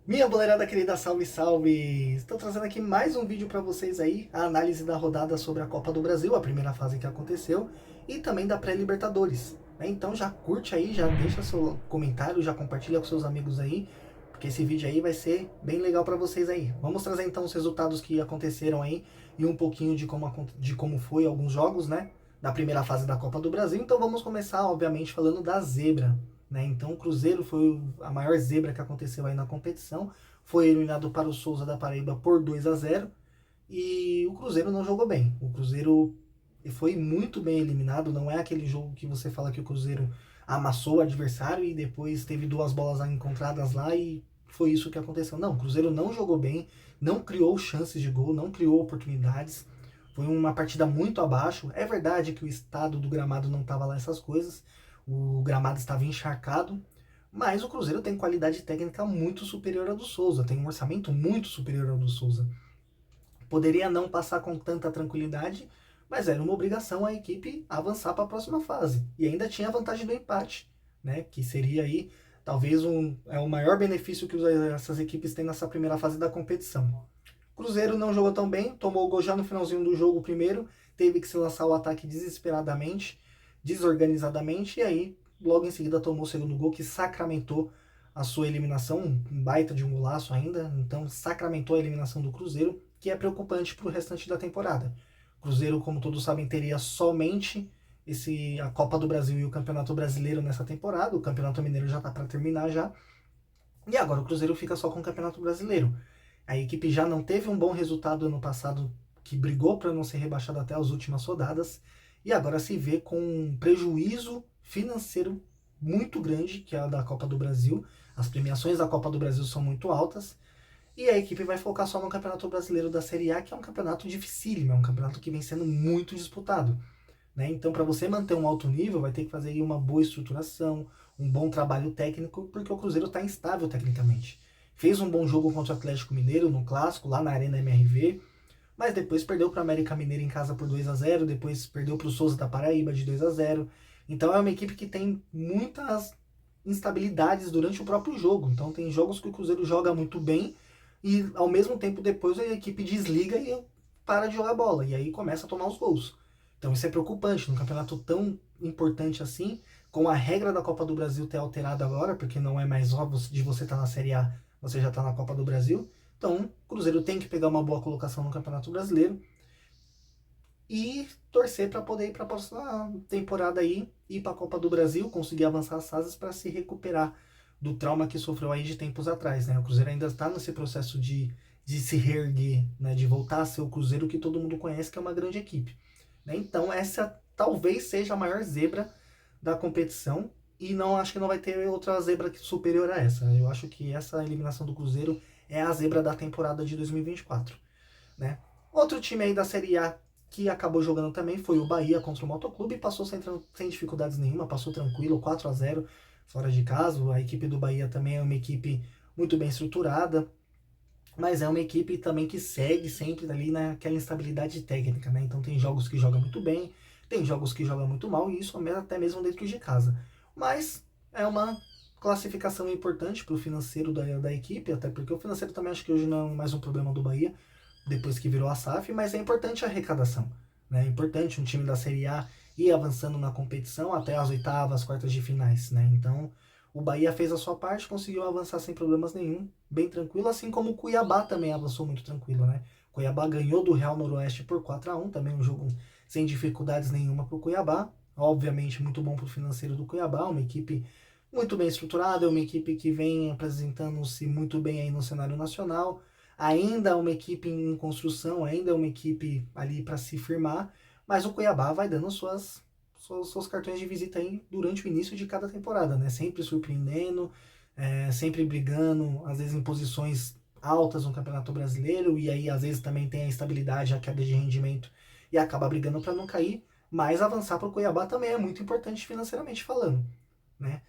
Minha boleirada querida, salve, salve! Estou trazendo aqui mais um vídeo para vocês aí, a análise da rodada sobre a Copa do Brasil, a primeira fase que aconteceu, e também da pré-Libertadores. Então já curte aí, já deixa seu comentário, já compartilha com seus amigos aí, porque esse vídeo aí vai ser bem legal para vocês aí. Vamos trazer então os resultados que aconteceram aí e um pouquinho de como foi alguns jogos, né? Da primeira fase da Copa do Brasil. Então vamos começar, obviamente, falando da zebra. Né? Então o Cruzeiro foi a maior zebra que aconteceu aí na competição. Foi eliminado para o Souza da Paraíba por 2-0 e o Cruzeiro não jogou bem. O Cruzeiro foi muito bem eliminado. Não é aquele jogo que você fala que o Cruzeiro amassou o adversário e depois teve duas bolas encontradas lá e foi isso que aconteceu. Não, o Cruzeiro não jogou bem, não criou chances de gol, não criou oportunidades. Foi uma partida muito abaixo. É verdade que o estado do gramado não estava lá essas coisas. O gramado estava encharcado, mas o Cruzeiro tem qualidade técnica muito superior ao do Souza, tem um orçamento muito superior ao do Souza. Poderia não passar com tanta tranquilidade, mas era uma obrigação a equipe avançar para a próxima fase. E ainda tinha a vantagem do empate, né? Que seria aí talvez o maior benefício que essas equipes têm nessa primeira fase da competição. O Cruzeiro não jogou tão bem, tomou o gol já no finalzinho do jogo primeiro, teve que se lançar o ataque desesperadamente, desorganizadamente, e aí logo em seguida tomou o segundo gol que sacramentou a sua eliminação, um baita de um golaço ainda, então sacramentou a eliminação do Cruzeiro, que é preocupante para o restante da temporada. O Cruzeiro, como todos sabem, teria somente a Copa do Brasil e o Campeonato Brasileiro nessa temporada, o Campeonato Mineiro já está para terminar já, e agora o Cruzeiro fica só com o Campeonato Brasileiro. A equipe já não teve um bom resultado ano passado, que brigou para não ser rebaixado até as últimas rodadas, e agora se vê com um prejuízo financeiro muito grande, que é a da Copa do Brasil. As premiações da Copa do Brasil são muito altas, e a equipe vai focar só no Campeonato Brasileiro da Série A, que é um campeonato dificílimo, é um campeonato que vem sendo muito disputado. Né? Então, para você manter um alto nível, vai ter que fazer aí uma boa estruturação, um bom trabalho técnico, porque o Cruzeiro está instável tecnicamente. Fez um bom jogo contra o Atlético Mineiro no Clássico, lá na Arena MRV, mas depois perdeu para o América Mineiro em casa por 2-0, depois perdeu para o Souza da Paraíba de 2-0. Então é uma equipe que tem muitas instabilidades durante o próprio jogo. Então tem jogos que o Cruzeiro joga muito bem e ao mesmo tempo depois a equipe desliga e para de jogar bola. E aí começa a tomar os gols. Então isso é preocupante num campeonato tão importante assim, com a regra da Copa do Brasil ter alterado agora, porque não é mais óbvio de você estar na Série A, você já está na Copa do Brasil. Então, o Cruzeiro tem que pegar uma boa colocação no Campeonato Brasileiro e torcer para poder ir para a próxima temporada aí, ir para a Copa do Brasil, conseguir avançar as fases para se recuperar do trauma que sofreu aí de tempos atrás, né? O Cruzeiro ainda está nesse processo de se reerguer, né? De voltar a ser o Cruzeiro que todo mundo conhece, que é uma grande equipe. Né? Então essa talvez seja a maior zebra da competição e não acho que não vai ter outra zebra superior a essa. Eu acho que essa eliminação do Cruzeiro é a zebra da temporada de 2024, né? Outro time aí da Série A que acabou jogando também foi o Bahia contra o Motoclube e passou sem dificuldades nenhuma, passou tranquilo, 4-0 fora de casa. A equipe do Bahia também é uma equipe muito bem estruturada, mas é uma equipe também que segue sempre ali naquela instabilidade técnica, né? Então tem jogos que joga muito bem, tem jogos que joga muito mal, e isso até mesmo dentro de casa. Mas é uma classificação importante para o financeiro da equipe, até porque o financeiro também acho que hoje não é mais um problema do Bahia, depois que virou a SAF, mas é importante a arrecadação. Né? É importante um time da Série A ir avançando na competição até as oitavas, quartas de finais. Né? Então, o Bahia fez a sua parte, conseguiu avançar sem problemas nenhum, bem tranquilo, assim como o Cuiabá também avançou muito tranquilo. Né? O Cuiabá ganhou do Real Noroeste por 4-1, também um jogo sem dificuldades nenhuma para o Cuiabá. Obviamente, muito bom para o financeiro do Cuiabá, uma equipe muito bem estruturada, uma equipe que vem apresentando-se muito bem aí no cenário nacional. Ainda é uma equipe em construção, ainda é uma equipe ali para se firmar, mas o Cuiabá vai dando seus cartões de visita aí durante o início de cada temporada, né? Sempre surpreendendo, sempre brigando, às vezes em posições altas no Campeonato Brasileiro, e aí às vezes também tem a estabilidade, a queda de rendimento e acaba brigando para não cair, mas avançar para o Cuiabá também é muito importante financeiramente falando, né?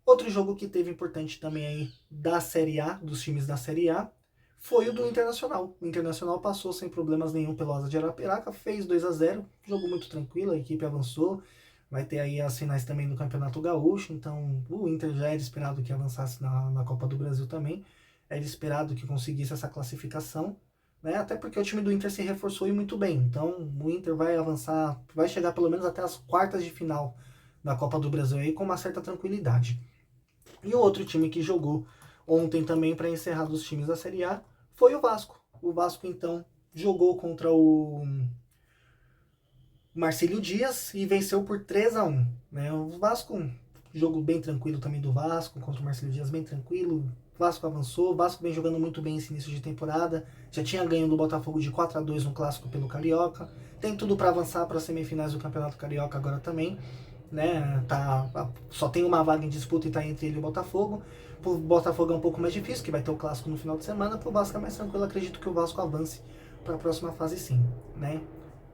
Outro jogo que teve importante também aí da Série A, dos times da Série A, foi o do Internacional. O Internacional passou sem problemas nenhum pelo Asa de Arapiraca, fez 2-0, jogo muito tranquilo, a equipe avançou. Vai ter aí as finais também do Campeonato Gaúcho, então o Inter já era esperado que avançasse na Copa do Brasil também. era esperado que conseguisse essa classificação, né? Até porque o time do Inter se reforçou e muito bem. Então o Inter vai avançar, vai chegar pelo menos até as quartas de final da Copa do Brasil aí com uma certa tranquilidade. E o outro time que jogou ontem também para encerrar dos times da Série A foi o Vasco. O Vasco então jogou contra o Marcílio Dias e venceu por 3-1. Né? O Vasco, jogo bem tranquilo também do Vasco, contra o Marcílio Dias, bem tranquilo. O Vasco avançou, o Vasco vem jogando muito bem esse início de temporada. Já tinha ganho do Botafogo de 4-2 no Clássico pelo Carioca. Tem tudo para avançar para as semifinais do Campeonato Carioca agora também. Né? Só tem uma vaga em disputa e está entre ele e o Botafogo. Pro Botafogo é um pouco mais difícil, que vai ter o Clássico no final de semana. Pro Vasco é mais tranquilo, acredito que o Vasco avance para a próxima fase sim. Né?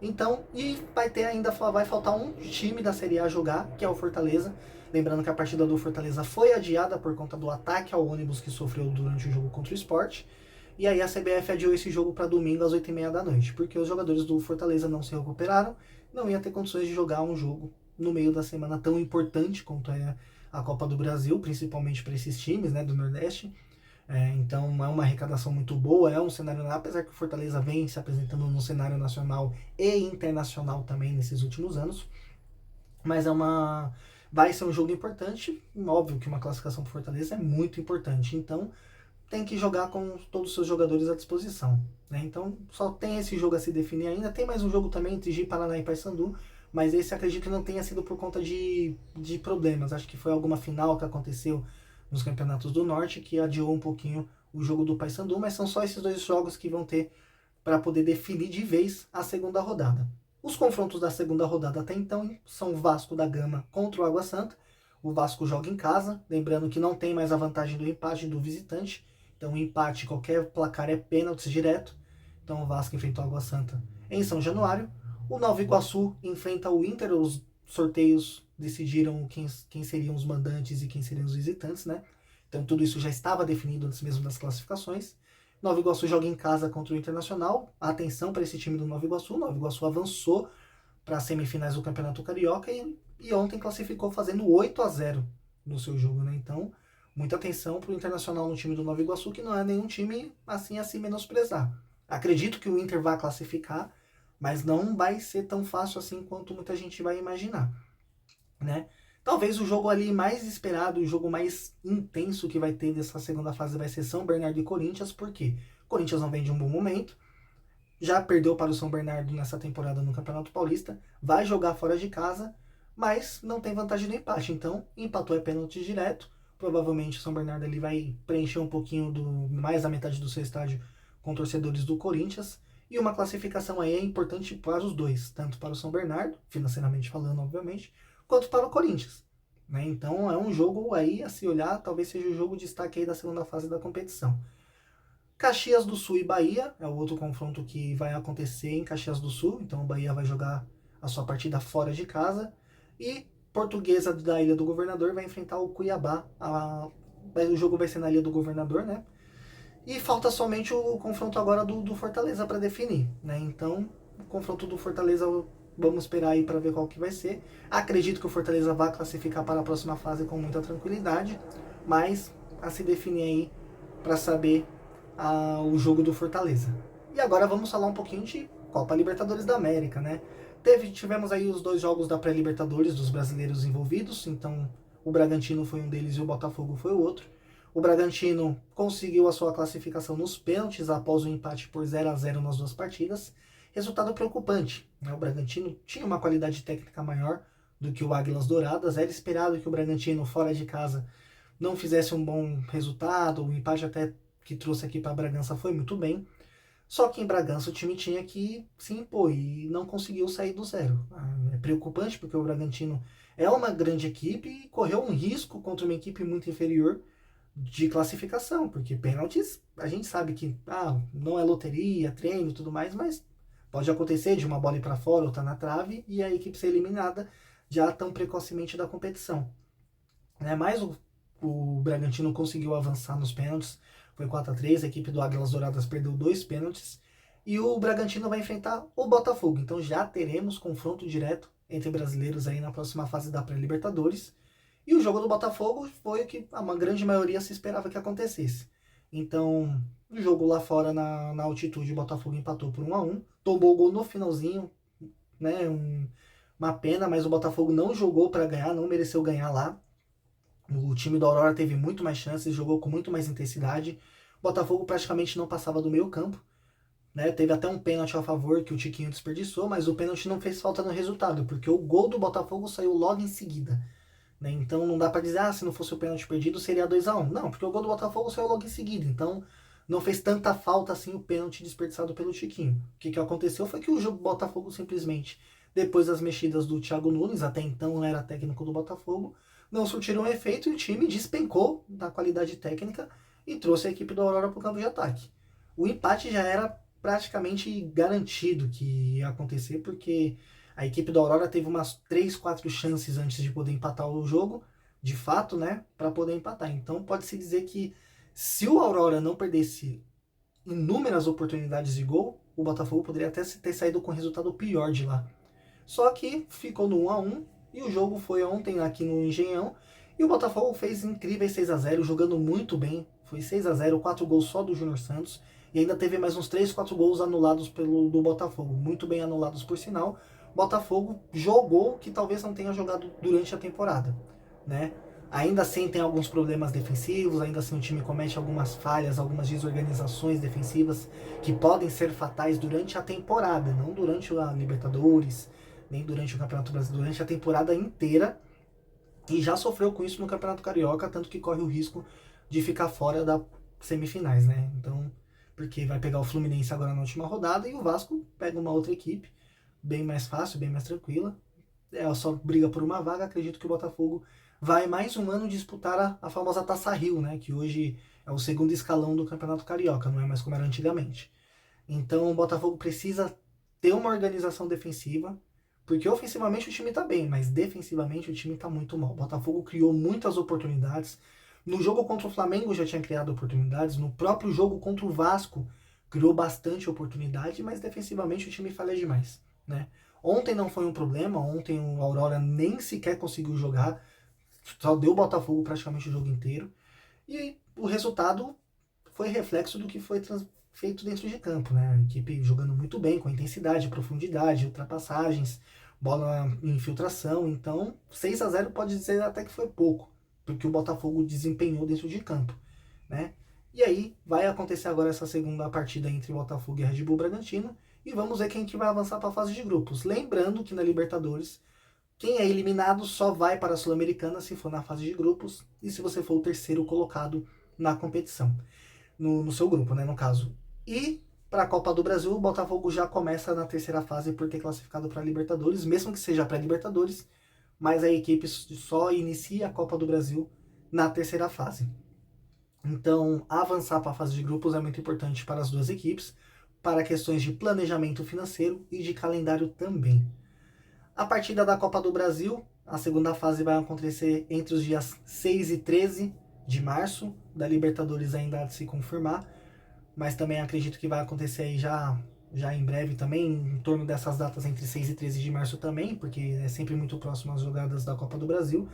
Então, e vai ter ainda, vai faltar um time da Série A jogar, que é o Fortaleza. Lembrando que a partida do Fortaleza foi adiada por conta do ataque ao ônibus que sofreu durante o jogo contra o Sport. E aí a CBF adiou esse jogo para domingo às 8h30 da noite, porque os jogadores do Fortaleza não se recuperaram, não ia ter condições de jogar um jogo no meio da semana tão importante quanto é a Copa do Brasil, principalmente para esses times, né, do Nordeste. Então é uma arrecadação muito boa, é um cenário, apesar que o Fortaleza vem se apresentando no cenário nacional e internacional também nesses últimos anos, mas vai ser um jogo importante, óbvio que uma classificação para Fortaleza é muito importante, então tem que jogar com todos os seus jogadores à disposição. Né? Então só tem esse jogo a se definir ainda, tem mais um jogo também entre Gi, Paraná e Paysandu, mas esse acredito que não tenha sido por conta de problemas, acho que foi alguma final que aconteceu nos campeonatos do Norte, que adiou um pouquinho o jogo do Paysandu, mas são só esses dois jogos que vão ter para poder definir de vez a segunda rodada. Os confrontos da segunda rodada até então são o Vasco da Gama contra o Água Santa. O Vasco joga em casa, lembrando que não tem mais a vantagem do empate do visitante. Então, o empate, qualquer placar é pênalti direto. Então, o Vasco enfrenta o Água Santa em São Januário. O Nova Iguaçu enfrenta o Inter, os sorteios decidiram quem seriam os mandantes e quem seriam os visitantes, né? Então tudo isso já estava definido antes mesmo das classificações. Nova Iguaçu joga em casa contra o Internacional. Atenção para esse time do Nova Iguaçu. Nova Iguaçu avançou para as semifinais do Campeonato Carioca e ontem classificou fazendo 8-0 no seu jogo, né? Então, muita atenção para o Internacional no time do Nova Iguaçu, que não é nenhum time assim a se menosprezar. Acredito que o Inter vai classificar, mas não vai ser tão fácil assim quanto muita gente vai imaginar. Né? Talvez o jogo ali mais esperado, o jogo mais intenso que vai ter dessa segunda fase vai ser São Bernardo e Corinthians, porque Corinthians não vem de um bom momento, já perdeu para o São Bernardo nessa temporada no Campeonato Paulista, vai jogar fora de casa, mas não tem vantagem no empate, então empatou é pênalti direto, provavelmente o São Bernardo ele vai preencher um pouquinho mais da metade do seu estádio com torcedores do Corinthians, e uma classificação aí é importante para os dois, tanto para o São Bernardo, financeiramente falando, obviamente, quanto para o Corinthians. Né? Então é um jogo aí a se olhar, talvez seja o jogo de destaque aí da segunda fase da competição. Caxias do Sul e Bahia é o outro confronto que vai acontecer em Caxias do Sul, então o Bahia vai jogar a sua partida fora de casa, e Portuguesa da Ilha do Governador vai enfrentar o Cuiabá, o jogo vai ser na Ilha do Governador, né? E falta somente o confronto agora do Fortaleza para definir, né? Então, o confronto do Fortaleza, vamos esperar aí para ver qual que vai ser. Acredito que o Fortaleza vai classificar para a próxima fase com muita tranquilidade, mas a se definir aí para saber o jogo do Fortaleza. E agora vamos falar um pouquinho de Copa Libertadores da América, né? Tivemos aí os dois jogos da pré-Libertadores dos brasileiros envolvidos, então o Bragantino foi um deles e o Botafogo foi o outro. O Bragantino conseguiu a sua classificação nos pênaltis após o empate por 0-0 nas duas partidas. Resultado preocupante. Né? O Bragantino tinha uma qualidade técnica maior do que o Águilas Douradas. Era esperado que o Bragantino, fora de casa, não fizesse um bom resultado. O empate até que trouxe aqui para Bragança foi muito bem. Só que em Bragança o time tinha que se impor e não conseguiu sair do zero. É preocupante porque o Bragantino é uma grande equipe e correu um risco contra uma equipe muito inferior de classificação, porque pênaltis a gente sabe que não é loteria, treino e tudo mais, mas pode acontecer de uma bola ir para fora ou tá na trave e a equipe ser eliminada já tão precocemente da competição. Né? Mas o Bragantino conseguiu avançar nos pênaltis, foi 4-3, a equipe do Águilas Douradas perdeu 2 pênaltis e o Bragantino vai enfrentar o Botafogo, então já teremos confronto direto entre brasileiros aí na próxima fase da pré-Libertadores. E o jogo do Botafogo foi o que a grande maioria se esperava que acontecesse. Então, o jogo lá fora na altitude, o Botafogo empatou por 1-1. Tomou o gol no finalzinho, né? Uma pena, mas o Botafogo não jogou para ganhar, não mereceu ganhar lá. O time do Aurora teve muito mais chances, jogou com muito mais intensidade. O Botafogo praticamente não passava do meio campo. Né? Teve até um pênalti a favor que o Tiquinho desperdiçou, mas o pênalti não fez falta no resultado, porque o gol do Botafogo saiu logo em seguida. Né? Então não dá para dizer, se não fosse o pênalti perdido seria 2-1. Não, porque o gol do Botafogo saiu logo em seguida. Então não fez tanta falta assim o pênalti desperdiçado pelo Tiquinho. O que aconteceu foi que o Botafogo simplesmente, depois das mexidas do Thiago Nunes, até então não era técnico do Botafogo, não surtiram efeito e o time despencou na qualidade técnica e trouxe a equipe do Aurora para o campo de ataque. O empate já era praticamente garantido que ia acontecer, porque a equipe da Aurora teve umas 3, 4 chances antes de poder empatar o jogo, de fato, né, para poder empatar. Então pode-se dizer que se o Aurora não perdesse inúmeras oportunidades de gol, o Botafogo poderia até ter saído com resultado pior de lá. Só que ficou no 1-1 e o jogo foi ontem aqui no Engenhão e o Botafogo fez incríveis 6-0, jogando muito bem. Foi 6-0, 4 gols só do Júnior Santos e ainda teve mais uns 3, 4 gols anulados do Botafogo, muito bem anulados por sinal. Botafogo jogou que talvez não tenha jogado durante a temporada, né? Ainda assim tem alguns problemas defensivos, ainda assim o time comete algumas falhas, algumas desorganizações defensivas que podem ser fatais durante a temporada, não durante a Libertadores, nem durante o Campeonato Brasileiro, durante a temporada inteira. E já sofreu com isso no Campeonato Carioca, tanto que corre o risco de ficar fora das semifinais, né? Então, porque vai pegar o Fluminense agora na última rodada e o Vasco pega uma outra equipe, bem mais fácil, bem mais tranquila. Só briga por uma vaga. Acredito que o Botafogo vai mais um ano disputar a famosa Taça Rio, né? Que hoje é o segundo escalão do Campeonato Carioca, não é mais como era antigamente. Então o Botafogo precisa ter uma organização defensiva, porque ofensivamente o time tá bem, mas defensivamente o time tá muito mal. O Botafogo criou muitas oportunidades. No jogo contra o Flamengo já tinha criado oportunidades, no próprio jogo contra o Vasco criou bastante oportunidade, mas defensivamente o time falha demais, né? Ontem não foi um problema, ontem o Aurora nem sequer conseguiu jogar, só deu o Botafogo praticamente o jogo inteiro. E o resultado foi reflexo do que foi feito dentro de campo, né? A equipe jogando muito bem, com intensidade, profundidade, ultrapassagens, bola em infiltração. Então, 6-0 pode dizer até que foi pouco, porque o Botafogo desempenhou dentro de campo, né? E aí vai acontecer agora essa segunda partida entre Botafogo e Red Bull Bragantino e vamos ver quem que vai avançar para a fase de grupos. Lembrando que na Libertadores, quem é eliminado só vai para a Sul-Americana se for na fase de grupos e se você for o terceiro colocado na competição, no seu grupo, né, no caso. E para a Copa do Brasil, o Botafogo já começa na terceira fase por ter classificado para a Libertadores, mesmo que seja pré-Libertadores, mas a equipe só inicia a Copa do Brasil na terceira fase. Então, avançar para a fase de grupos é muito importante para as duas equipes, para questões de planejamento financeiro e de calendário também. A partida da Copa do Brasil, a segunda fase vai acontecer entre os dias 6 e 13 de março, da Libertadores ainda há de se confirmar, mas também acredito que vai acontecer aí já em breve também, em torno dessas datas entre 6 e 13 de março também, porque é sempre muito próximo às jogadas da Copa do Brasil.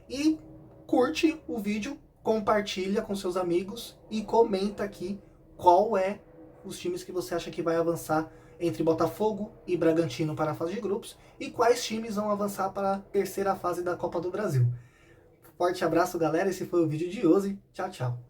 E curte o vídeo, compartilha com seus amigos e comenta aqui qual é os times que você acha que vai avançar entre Botafogo e Bragantino para a fase de grupos e quais times vão avançar para a terceira fase da Copa do Brasil. Forte abraço, galera. Esse foi o vídeo de hoje. Tchau, tchau.